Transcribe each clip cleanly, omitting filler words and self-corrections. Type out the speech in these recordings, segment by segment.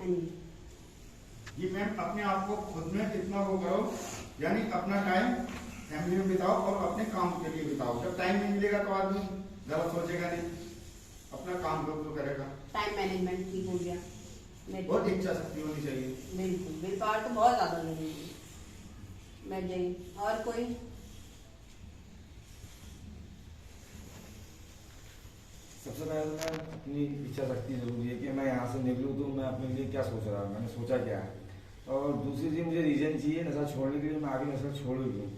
जी ma'am, अपने आप को खुद में इतना वो करो, यानी अपना टाइम फैमिली में बिताओ और अपने काम के लिए बिताओ। जब टाइम नहीं मिलेगा तो आदमी ज्यादा सोचेगा नहीं, अपना काम तो करेगा। टाइम मैनेजमेंट ठीक हो गया, बहुत इच्छा शक्ति होनी चाहिए। बिल्कुल, विल पावर तो बहुत ज्यादा जरूरी है। मैं जय और कोई सबसे पहले अपनी इच्छा शक्ति जरूरी है कि मैं यहाँ से निकलूँ तो मैं अपने लिए क्या सोच रहा हूँ, मैंने सोचा क्या है। और दूसरी चीज़ मुझे रीज़न चाहिए नशा छोड़ने के लिए, मैं आगे नशा छोड़ लूँ।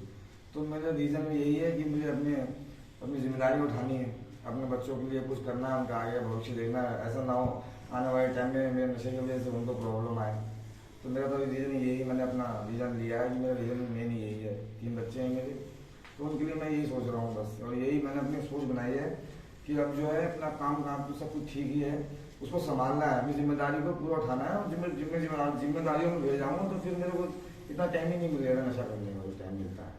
तो मेरा रीज़न यही है कि मुझे अपनी जिम्मेदारी उठानी है, अपने बच्चों के लिए कुछ करना है, उनका आगे भविष्य देखना है। ऐसा ना हो आने वाले टाइम में मेरे नशे की वजह से उनको प्रॉब्लम आए। तो मेरा तो रीज़न यही, मैंने अपना रीज़न लिया है कि मेरा रीज़न मेन यही है। 3 बच्चे हैं मेरे, तो उनके लिए मैं यही सोच रहा हूँ बस। और यही मैंने अपनी सोच बनाई है कि अब जो है अपना काम तो सब कुछ ठीक ही है, उसको संभालना है, अपनी जिम्मेदारी को पूरा उठाना है। और जिम्मेदारियों में भेज जाऊँगा तो फिर मेरे को इतना टाइम ही नहीं मिलेगा नशा करने का, टाइम मिलता है।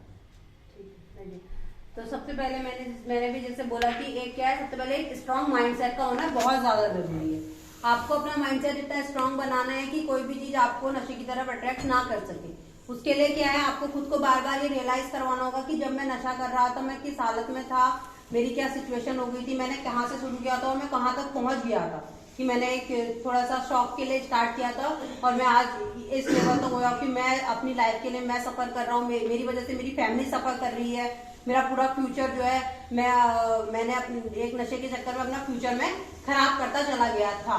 तो सबसे पहले मैंने भी जैसे बोला कि एक क्या है, सबसे पहले एक स्ट्रॉन्ग माइंडसेट का होना बहुत ज्यादा जरूरी है। आपको अपना माइंडसेट इतना स्ट्रॉन्ग बनाना है कि कोई भी चीज आपको नशे की तरफ अट्रैक्ट ना कर सके। उसके लिए क्या है, आपको खुद को बार बार ये रियलाइज करवाना होगा कि जब मैं नशा कर रहा था मैं किस हालत में था, मेरी क्या सिचुएशन हो गई थी, मैंने कहाँ से शुरू किया था और मैं कहाँ तक पहुंच गया था। कि मैंने एक थोड़ा सा शौक के लिए स्टार्ट किया था और मैं आज इस लेवल तक हुआ कि मैं अपनी लाइफ के लिए मैं सफर कर रहा हूँ, मेरी वजह से मेरी फैमिली सफर कर रही है। मेरा पूरा फ्यूचर जो है मैंने एक नशे के चक्कर में अपना फ्यूचर में खराब करता चला गया था।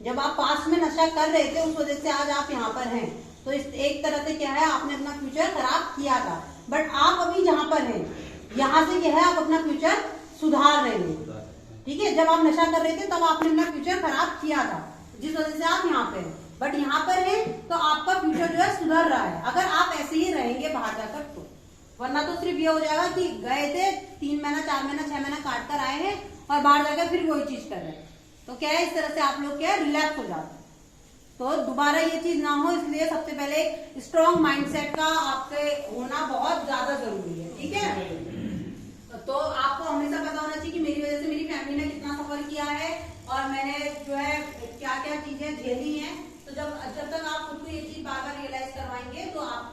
जब आप पास में नशा कर रहे थे उस वजह से आज आप यहाँ पर हैं। तो इस एक तरह से क्या है, आपने अपना फ्यूचर खराब किया था, बट आप अभी जहाँ पर हैं यहाँ से क्या है, आप अपना फ्यूचर सुधार रहे हैं। ठीक है, जब आप नशा कर रहे थे तब आपने अपना फ्यूचर खराब किया था जिस वजह से आप यहाँ पे हैं, बट यहाँ पर हैं तो आपका फ्यूचर जो है सुधर रहा है। अगर आप ऐसे ही रहेंगे बाहर जाकर तो, वरना तो सिर्फ ये हो जाएगा कि गए थे 3 महीना 4 महीना 6 महीना काट कर आए हैं और बाहर जाकर फिर वही चीज कर रहे हैं। तो क्या है, इस तरह से आप लोग क्या है रिलैक्स हो जाते हैं। तो दोबारा ये चीज ना हो, इसलिए सबसे पहले एक स्ट्रॉन्ग माइंडसेट का आपके होना बहुत ज्यादा जरूरी है। ठीक है, तो आपको हमेशा पता होना चाहिए कि मेरी वजह से मेरी फैमिली ने कितना सफर किया है और मैंने जो है क्या क्या चीजें झेली हैं। तो जब तक आप खुद को ये चीज बार बार रियलाइज करवाएंगे तो आप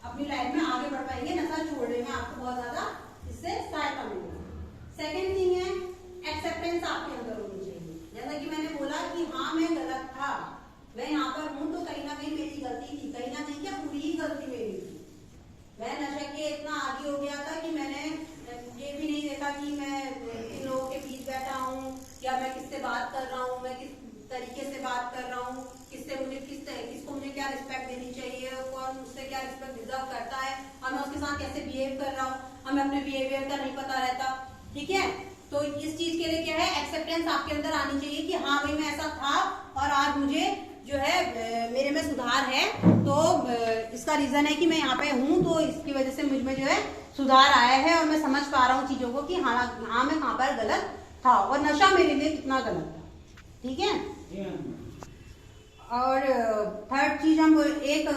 अपनी लाइफ में आगे बढ़ पाएंगे, नशा छोड़ने में आपको बहुत ज्यादा इससे सहायता मिलेगी। सेकेंड थिंग है, एक्सेप्टेंस आपके अंदर होनी चाहिए। जैसा कि मैंने बोला कि हाँ मैं गलत था, मैं यहाँ पर हूँ तो कहीं ना कहीं मेरी गलती थी, कहीं ना कहीं क्या पूरी ही गलती मेरी थी। मैं नशे के इतना आदी हो गया था कि मैंने ये भी नहीं देखा कि मैं इन लोगों के बीच बैठा हूँ या मैं किससे बात कर रहा हूँ, मैं किस तरीके से बात कर रहा हूँ, किसको मुझे क्या रिस्पेक्ट देनी चाहिए, कौन मुझसे क्या रिस्पेक्ट डिजर्व करता है और मैं उसके साथ कैसे बिहेव कर रहा हूँ, हमें अपने बिहेवियर का नहीं पता रहता। ठीक है, तो इस चीज के लिए क्या है, एक्सेप्टेंस आपके अंदर आनी चाहिए कि हाँ भाई मैं ऐसा था और आज मुझे जो है मेरे में सुधार है। तो इसका रीजन है कि मैं यहाँ पे हूँ, तो इसकी वजह से मुझ में जो है सुधार आया है और मैं समझ पा रहा हूँ चीजों को कि हाँ मैं कहाँ पर गलत था और नशा मेरे लिए कितना गलत था। ठीक है, और थर्ड चीज हम एक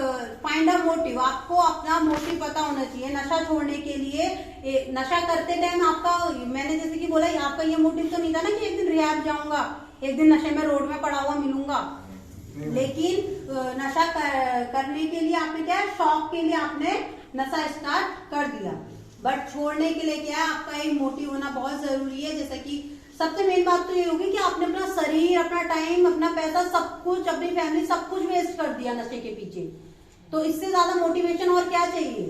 फाइंड अ मोटिव। आपको अपना मोटिव पता होना चाहिए नशा छोड़ने के लिए। नशा करते टाइम आपका, मैंने जैसे कि बोला, आपका ये मोटिव तो नहीं था ना कि एक दिन रिहैब जाऊंगा, एक दिन नशे में रोड में पड़ा हुआ मिलूंगा। लेकिन नशा करने के लिए आपने क्या है, शौक के लिए आपने नशा स्टार्ट कर दिया, बट छोड़ने के लिए क्या है, आपका एक मोटिव होना बहुत जरूरी है। जैसे कि सबसे मेन बात तो ये होगी कि आपने अपना शरीर, अपना टाइम, अपना पैसा, सब कुछ, अपनी फैमिली, सब कुछ वेस्ट कर दिया नशे के पीछे। तो इससे ज्यादा मोटिवेशन और क्या चाहिए।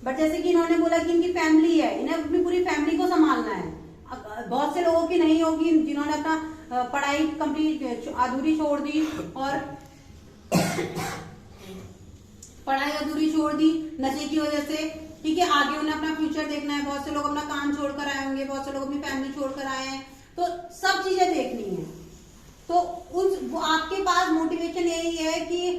बट जैसे कि इन्होंने बोला कि इनकी फैमिली है, इन्हें अपनी पूरी फैमिली को संभालना है। बहुत से लोगों की नहीं होगी जिन्होंने अपना पढ़ाई कंप्लीट अधूरी छोड़ दी और पढ़ाई अधूरी छोड़ दी नशे की वजह से। ठीक है, आगे उन्हें अपना फ्यूचर देखना है। बहुत से लोग अपना काम छोड़कर आए होंगे, बहुत से लोग अपनी फैमिली छोड़कर आए हैं, तो सब चीजें देखनी है। तो वो आपके पास मोटिवेशन यही है कि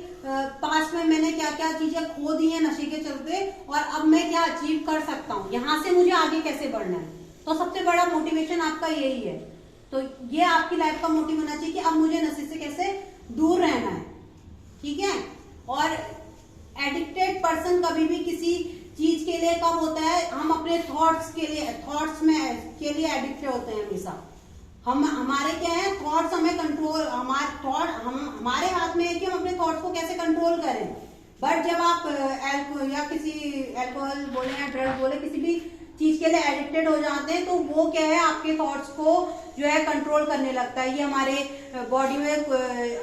पास में मैंने क्या क्या चीजें खो दी हैं नशे के चलते और अब मैं क्या अचीव कर सकता हूँ, यहाँ से मुझे आगे कैसे बढ़ना है। तो सबसे बड़ा मोटिवेशन आपका यही है। तो ये आपकी लाइफ का मोटिव होना चाहिए कि अब मुझे नशे से कैसे दूर रहना है। ठीक है, और एडिक्टेड पर्सन कभी भी किसी चीज के लिए कब होता है, हम अपने थॉट्स के लिए एडिक्टेड होते हैं हमेशा। हम हमारे क्या है, थॉट्स हमें कंट्रोल, हमारे थॉट हमारे हाथ में है कि हम अपने थॉट्स को कैसे कंट्रोल करें। बट जब आप अल्कोहल बोले या ड्रग्स बोले, किसी भी चीज के लिए एडिक्टेड हो जाते हैं, तो वो क्या है, आपके थॉट्स को जो है कंट्रोल करने लगता है। ये हमारे बॉडी में